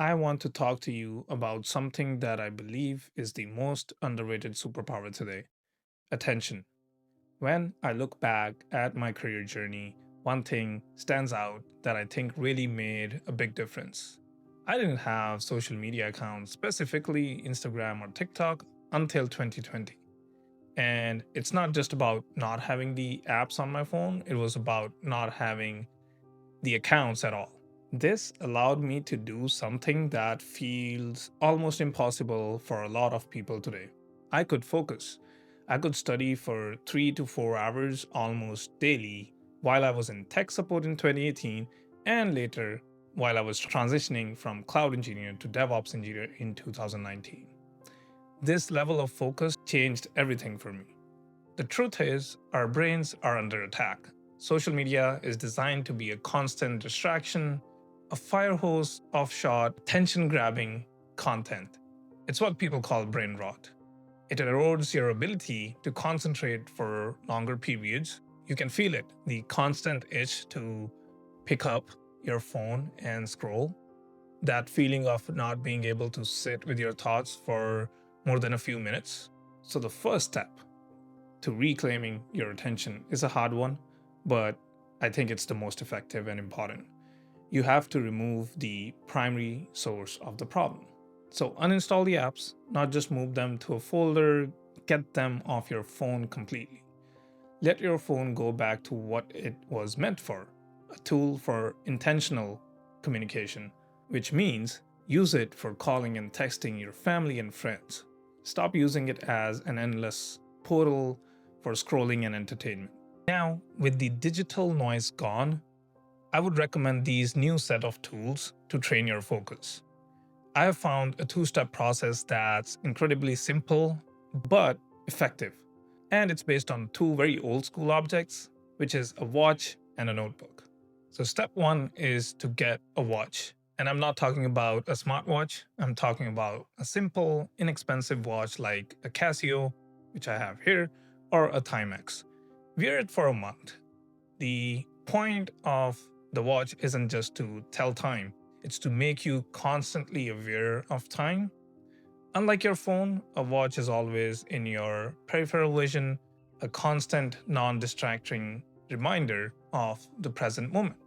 I want to talk to you about something that I believe is the most underrated superpower today: attention. When I look back at my career journey, one thing stands out that I think really made a big difference. I didn't have social media accounts, specifically Instagram or TikTok, until 2020. And it's not just about not having the apps on my phone, it was about not having the accounts at all. This allowed me to do something that feels almost impossible for a lot of people today. I could focus. I could study for 3 to 4 hours almost daily while I was in tech support in 2018 and later while I was transitioning from cloud engineer to DevOps engineer in 2019. This level of focus changed everything for me. The truth is, our brains are under attack. Social media is designed to be a constant distraction, a fire hose of short, attention grabbing content. It's what people call brain rot. It erodes your ability to concentrate for longer periods. You can feel it, the constant itch to pick up your phone and scroll, that feeling of not being able to sit with your thoughts for more than a few minutes. So, the first step to reclaiming your attention is a hard one, but I think it's the most effective and important. You have to remove the primary source of the problem. So uninstall the apps, not just move them to a folder, get them off your phone completely. Let your phone go back to what it was meant for: a tool for intentional communication, which means use it for calling and texting your family and friends. Stop using it as an endless portal for scrolling and entertainment. Now, with the digital noise gone, I would recommend these new set of tools to train your focus. I have found a two-step process that's incredibly simple but effective. And it's based on two very old school objects, which is a watch and a notebook. So, step one is to get a watch. And I'm not talking about a smartwatch, I'm talking about a simple, inexpensive watch like a Casio, which I have here, or a Timex. Wear it for a month. The point of the watch isn't just to tell time, it's to make you constantly aware of time. Unlike your phone, a watch is always in your peripheral vision, a constant, non distracting reminder of the present moment.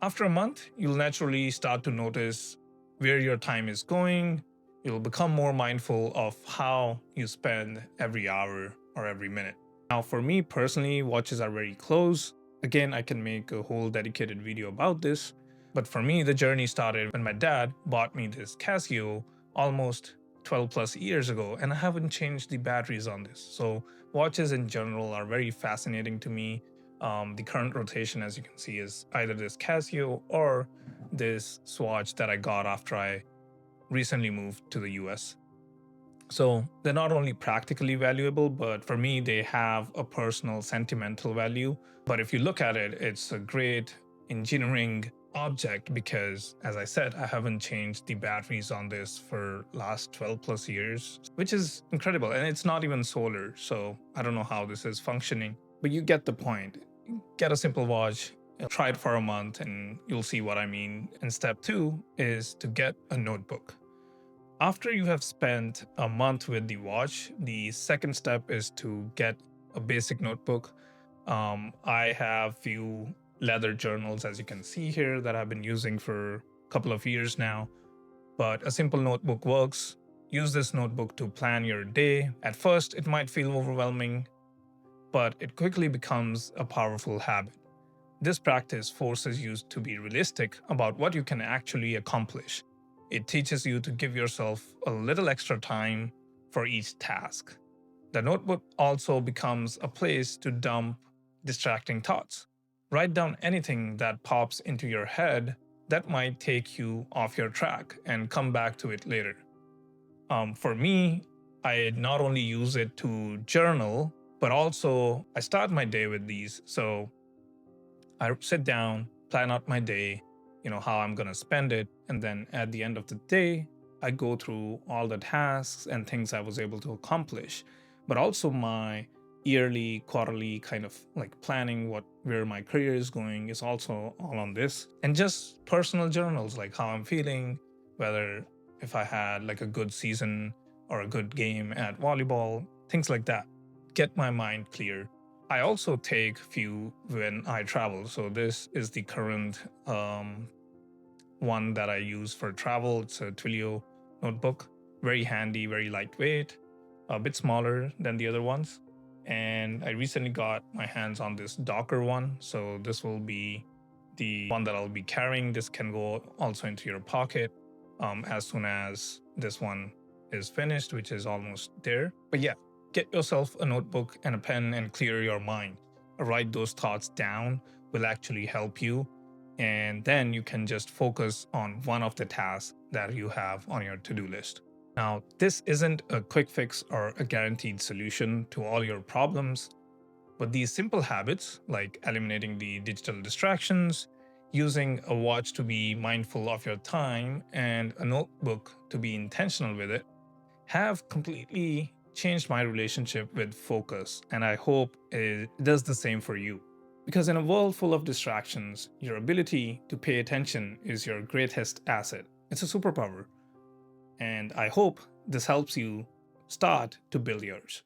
After a month, you'll naturally start to notice where your time is going. You'll become more mindful of how you spend every hour or every minute. Now, for me personally, watches are very close. Again, I can make a whole dedicated video about this. But for me, the journey started when my dad bought me this Casio almost 12 plus years ago, and I haven't changed the batteries on this. So, watches in general are very fascinating to me. The current rotation, as you can see, is either this Casio or this Swatch that I got after I recently moved to the US. So they're not only practically valuable, but for me, they have a personal sentimental value. But if you look at it, it's a great engineering object because, as I said, I haven't changed the batteries on this for last 12 plus years, which is incredible. And it's not even solar. So I don't know how this is functioning, but you get the point. Get a simple watch, try it for a month, and you'll see what I mean. And step two is to get a notebook. After you have spent a month with the watch, the second step is to get a basic notebook. I have few leather journals, as you can see here, that I've been using for a couple of years now. But a simple notebook works. Use this notebook to plan your day. At first, it might feel overwhelming, but it quickly becomes a powerful habit. This practice forces you to be realistic about what you can actually accomplish. It teaches you to give yourself a little extra time for each task. The notebook also becomes a place to dump distracting thoughts. Write down anything that pops into your head that might take you off your track and come back to it later. For me, I not only use it to journal, but also I start my day with these. So I sit down, plan out my day, how I'm going to spend it. And then at the end of the day, I go through all the tasks and things I was able to accomplish, but also my yearly, quarterly kind of like planning what where my career is going is also all on this. And just personal journals like how I'm feeling, whether if I had like a good season or a good game at volleyball, things like that. Get my mind clear. I also take few when I travel. So this is the current one that I use for travel. It's a Twilio notebook, very handy, very lightweight, a bit smaller than the other ones. And I recently got my hands on this Docker one. So this will be the one that I'll be carrying. This can go also into your pocket as soon as this one is finished, which is almost there. But yeah, get yourself a notebook and a pen and clear your mind. Write those thoughts down will actually help you, and then you can just focus on one of the tasks that you have on your to-do list. Now, this isn't a quick fix or a guaranteed solution to all your problems, but these simple habits, like eliminating the digital distractions, using a watch to be mindful of your time, and a notebook to be intentional with it, have completely changed my relationship with focus. And I hope it does the same for you. Because in a world full of distractions, your ability to pay attention is your greatest asset. It's a superpower. And I hope this helps you start to build yours.